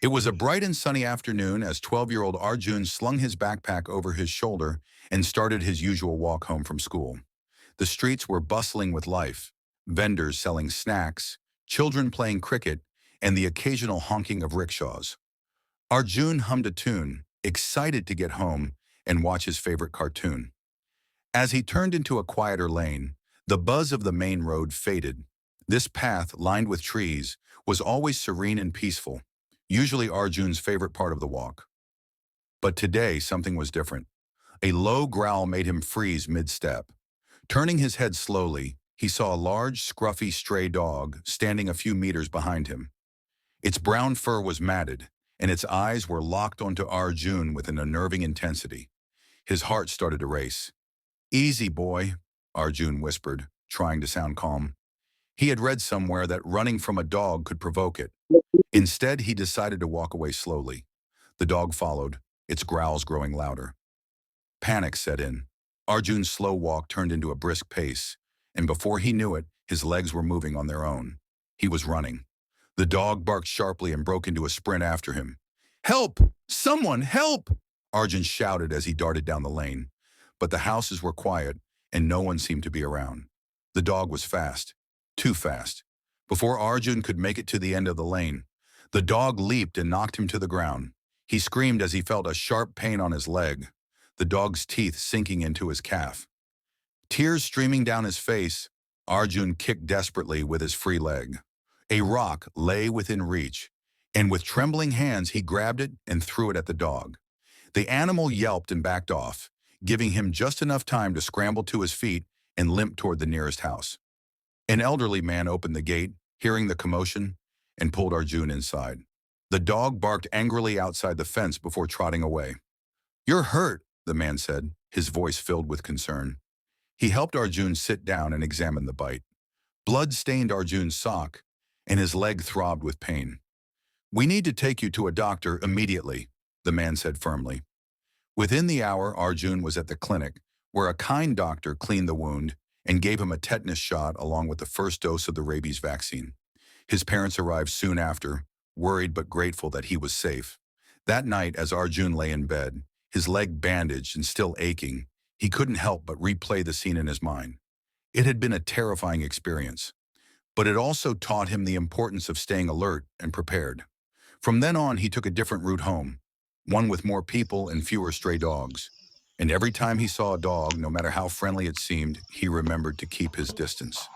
It was a bright and sunny afternoon as 12-year-old Arjun slung his backpack over his shoulder and started his usual walk home from school. The streets were bustling with life, vendors selling snacks, children playing cricket, and the occasional honking of rickshaws. Arjun hummed a tune, excited to get home and watch his favorite cartoon. As he turned into a quieter lane, the buzz of the main road faded. This path, lined with trees, was always serene and peaceful, usually Arjun's favorite part of the walk. But today, something was different. A low growl made him freeze mid-step. Turning his head slowly, he saw a large, scruffy stray dog standing a few meters behind him. Its brown fur was matted, and its eyes were locked onto Arjun with an unnerving intensity. His heart started to race. "Easy, boy," Arjun whispered, trying to sound calm. He had read somewhere that running from a dog could provoke it. Instead, he decided to walk away slowly. The dog followed, its growls growing louder. Panic set in. Arjun's slow walk turned into a brisk pace, and before he knew it, his legs were moving on their own. He was running. The dog barked sharply and broke into a sprint after him. "Help! Someone, help!" Arjun shouted as he darted down the lane. But the houses were quiet, and no one seemed to be around. The dog was fast, too fast. Before Arjun could make it to the end of the lane, the dog leaped and knocked him to the ground. He screamed as he felt a sharp pain on his leg, the dog's teeth sinking into his calf. Tears streaming down his face, Arjun kicked desperately with his free leg. A rock lay within reach, and with trembling hands he grabbed it and threw it at the dog. The animal yelped and backed off, giving him just enough time to scramble to his feet and limp toward the nearest house. An elderly man opened the gate, hearing the commotion, and pulled Arjun inside. The dog barked angrily outside the fence before trotting away. "You're hurt," the man said, his voice filled with concern. He helped Arjun sit down and examine the bite. Blood stained Arjun's sock, and his leg throbbed with pain. "We need to take you to a doctor immediately," the man said firmly. Within the hour, Arjun was at the clinic, where a kind doctor cleaned the wound and gave him a tetanus shot along with the first dose of the rabies vaccine. His parents arrived soon after, worried but grateful that he was safe. That night, as Arjun lay in bed, his leg bandaged and still aching, he couldn't help but replay the scene in his mind. It had been a terrifying experience, but it also taught him the importance of staying alert and prepared. From then on, he took a different route home, one with more people and fewer stray dogs. And every time he saw a dog, no matter how friendly it seemed, he remembered to keep his distance.